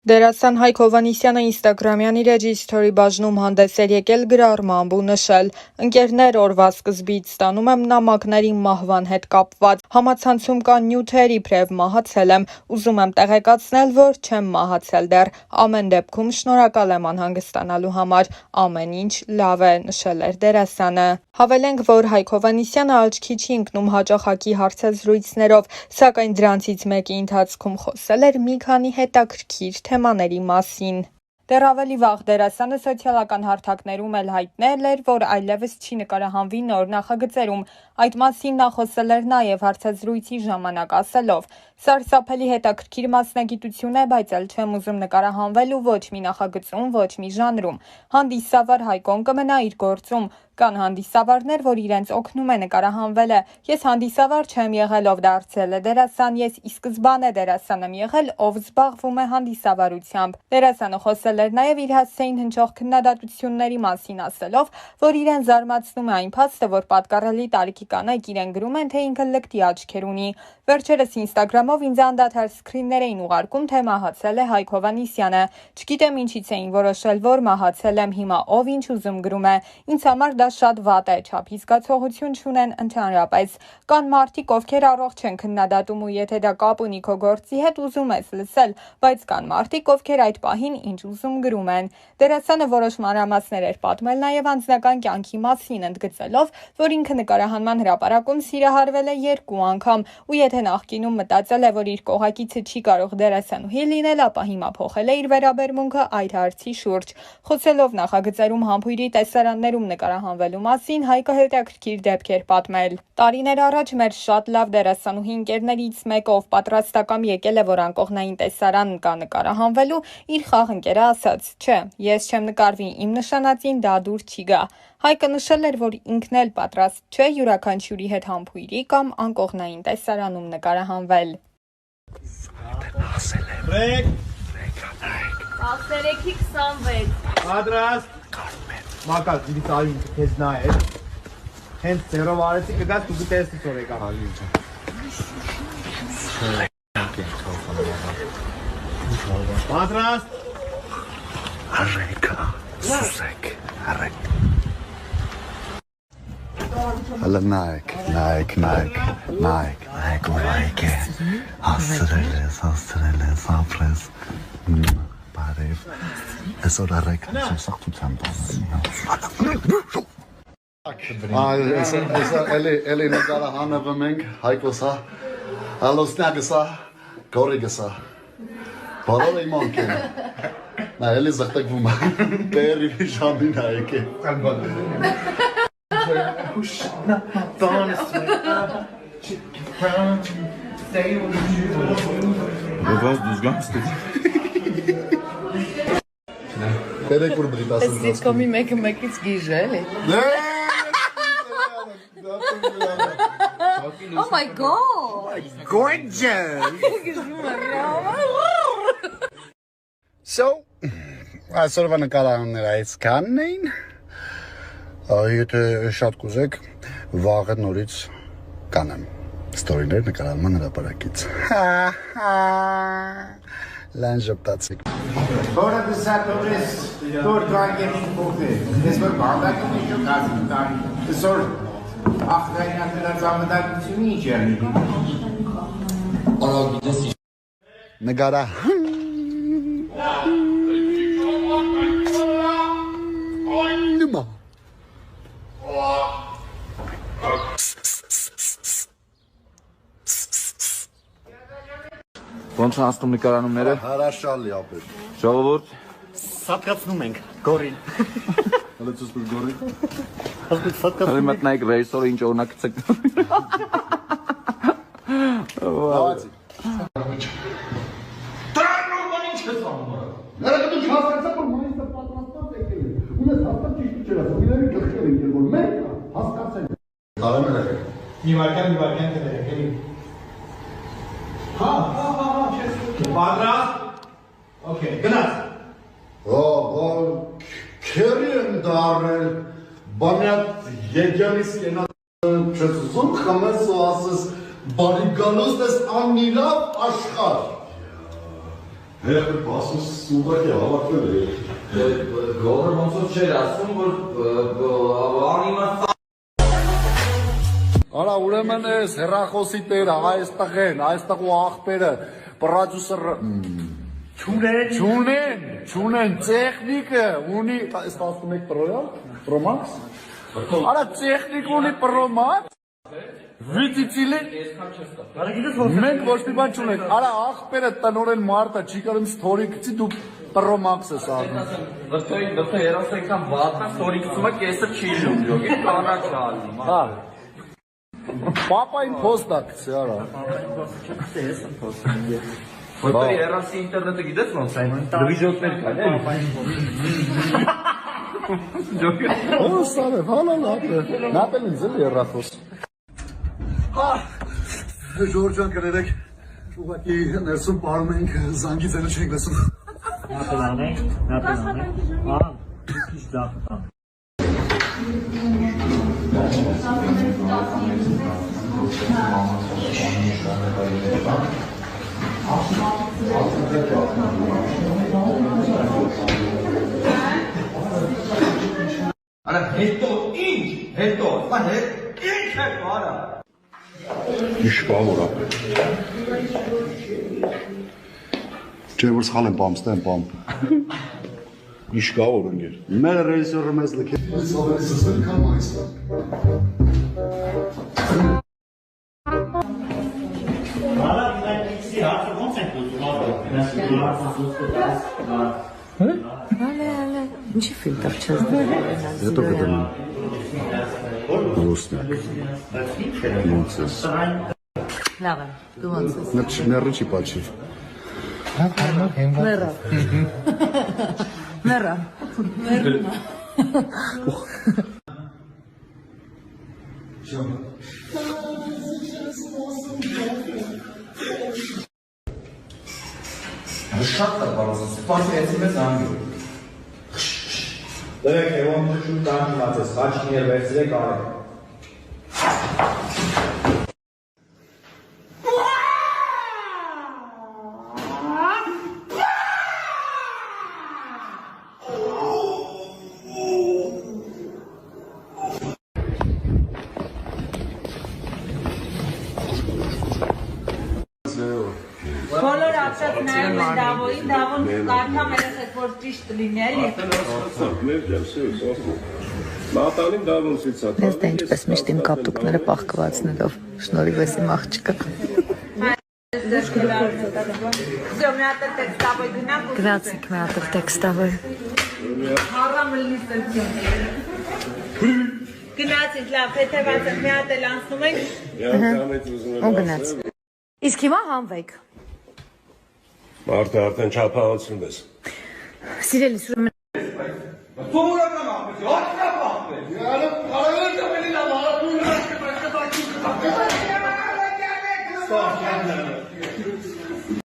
Դերասան Հայկ Հովհաննիսյանը ինստագրամյան իր էջի սթորի բաժնում հանդես էր եկել գրառմամբ ու նշել. «Ընկերներ, օրվա սկզբից ստանում եմ նամակներ իմ մահվան հետ կապված, համացանցում կան նյութեր, իբրև մահացել եմ, ուզում եմ տեղեկացնել, որ չեմ մահացել դեռ, ամեն դեպքում շնորհակալ եմ անհանգստանալու համար, ամեն ինչ լավ է», նշել էր դերասանը։ Հավելենք, որ Հայկ Հովհաննիսյանը աչքի չի ընկնում հաճախակի հարցազրույցներով, սակայն դրանցից մեկի ընթացքում խոսել էր մի քանի հետաքրքիր թեմաների մասին։ Դեռ ավելի վաղ դերասանը սոցիալական հարթակներում էլ հայտնել էր, որ այլևս չի նկարահանվի նոր նախագծերում։ Այդ մասին նա խոսել էր նաև հարցազրույցի ժամանակ ասելով. «Սարսափելի հետաքրքիր մասնագիտություն է, բայց էլ չեմ ուզում նկարահանվել ու ոչ մի նախագծում, ոչ մի ժանրում։ Հանդիսավար Հայկոն կմնա իր գործում։ Կան հանդիսավարներ, որ իրենց օգնում է նկարահանվելը։ Ես հանդիսավար չեմ եղել, ով դարձել է դերասան, ես ի սկզբանե դերասան եմ եղել, ով զբաղվում է հանդիսավարությամբ»։ Դերասանը խոսել էր նաև իր հասցեին հնչող քննադատությունների մասին, ասելով, որ իրեն զարմացնում է այն փաստը, որ պատկառելի տարիքի կանայք իրեն գրում են, թե ինքը լկտի աչքեր ունի։ Վերջերս ինստագրամով ինձ անդադար սկրիններ էին ուղարկում, թե մահացել է Հայկ Հովհաննիսյանը։ Չգիտեմ ինչից էին որոշել, որ մահացել եմ, հիմա ով ինչ ուզում գրում է։ Ինձ համար դա շատ վատ է, չափի զգացողություն չունեն ընդհանրապես։ Կան մարդիկ, ովքեր առողջ են քննադատում ու եթե դա կապ ունի քո գործի հետ, ուզում ես լսել, բայց կան մարդիկ, ովքեր այդ պահին ինչ ուզում գրում են։ Դերասանը որոշ մանրամասներ էր պատմել նաև անձնական կյանքի մասին, ընդգծելով, որ ինքը նկարահանման հրապարակում սիրահարվել է 2 անգամ, ու եթե նախկինում մտածել է, որ իր կողակիցը չի կարող դերասանուհի լինել, ապա հիմա փոխել է իր վերաբերմունքը այդ հարցի շուրջ։ Խոսելով նախագծերում համբույրի տեսարաններում նկարահանվելու մասին, Հայկը հետաքրքիր դեպք էր պատմել։ Տարիներ առաջ մեր շատ լավ դերասանուհի ընկերներից մեկը, ով պատրաստակամ եկել է, որ անկողնային տեսարան կա նկարահանվելու, իր խաղ ընկերը ասաց. «Չէ, ես չեմ նկարվի, իմ նշանածին դա դուր չի գա»։ Հայկը նշել էր, որ ինքն էլ պատրաստ չէ յուրաքանչյուրի հետ համբույրի կամ անկողնային տեսարանում նկարահանվել։ 13:26 Պատրաստ Մակար, դիտի տարին քեզ նայել հենց ձերով արեցի կգաս դու կտեսնես որ եկա Պատրաստ Արեկա սուսեք արեք Հələ նայեք ուրայք է հաստրել ես ապրես բարև այսօր արեք սախտությամբ էլի նկարահանվում ենք Հայկոսա հալոսնյակսա գորիգսա բարով իմ անկեն նա էլի զղտակվում բերի ժամին հայք է Սիթկոմի մեկից գիժ էլի Oh my god Gorgeous So այսօրվա նկարահանումները այսքանն էին Եթե շատ կուզեք վաղը նորից կանեմ ստորիներ նկարահանման հրապարակից Լան ժպտացիք Որը դսատորես որ գանգենին փոխել ես որ բանդակը միջո կազմում տան այսօր ախրայնատերած ամդակությունի ինչ եղնի նկարահան նմա Ոնց են ասում նկարանումները Հարաշալի ապետ Ժողովուրդ Սատկացնում ենք գորին Հələ ցույց տուր գորին Հələ մտնայք ռեյսորը ինչ օրինակ ցեք Լավացի Տրանով բան ինչ ես անում Նրա դու հասկացա որ մայիսը պատրաստած եկել է Ունես հաստատ ճիշտ չէ ասում իրերի գլխել են որ մենք հասկացել Կարամել է Մի վարկյան կներեք էլի Հա Պատրաստ Okay գնաց Քերի են դարել բանյատ եգյանիս ենատ չես ուզում խմես ու ասես բարի գալուստ ես անիրավ աշխար Հերբեր բասուս սուղակի հավաքվել է։ Գողը ոնց որ չէր ասում, որ անիմաստ Արա ուրեմն էս հեռախոսի տերը, այս տղեն, այստեղ ու աղբերը, պրոդյուսերը չունեն, տեխնիկը ունի, այս 11 Pro Max։ Արա տեխնիկ ունի Pro Max։ Վիդիցիլի։ Մենք ոչ մի բան չունենք։ Արա աղբերը տնորեն մարդը չի կարող ստորի գցի դու Pro Max ես առնում։ Վրդոյ 30 անգամ վատն ստորի գցումը կեսը չի լում, յոգի կանաչ ալնում։ Հա։ Պապային փոստա գցի արա։ Որտե երասի ինտերնետը գիտես ոնց է, դվիժոտներ կան, է։ Ոստավ է, հալա լապը։ Նապել ինձ էլ երախոս։ Ժորջան կրերեք, ուղակի ներսում պարում ենք, զանգի ձենը չենք լսում։ Նապելանենք, քիչ լավ։ Արա հետո ինչ, բան ինչ է բարա։ Իշկավոր է։ Չէ որ սխալ եմ պամ, ստեմ պամ։ Իշկավոր ընկեր։ Մեր ռեժիսորը մեզ լքել։ Այս ավելի սսել կամ այս։ Արա դիզայնի հարցը ոնց են Ինչի ֆիլտր չես դրել։ Հետո կդնեմ։ Ոստիկ։ Ոնց ես։ Լավ է, դու ոնց ես։ Ները չի պաչի։ Մեռա։ Շատ է բարոզը, սպասեցի մեզ անգյու։ Դրեք Եվոն դու շուտ տանջված ես, խաչին և վերցրեք արեք։ Բոլոր ապշած նայում են Դավոյին, Դավոն կարդամ երես էդ որ ճիշտ լինի էլի։ Ես դա ինչպես միշտ իմ կապտուկները պահկվածնելով, շնորհիվ ես իմ աղջիկը։ Всё, մի հատ տեքստավոյ գնանք ու Գրացիք մի հատ տեքստավը։ հարամը լիստություն։ Գնացինք լավ, հետևած մի հատ էլ անցնում ենք։ Ու գնաց։ Իսկ հիմա հանվեք։ Մարդը արդեն չափահանցնում ես։ Սիրելիս ուրեմն Թողորական ապեցի, հաճկապ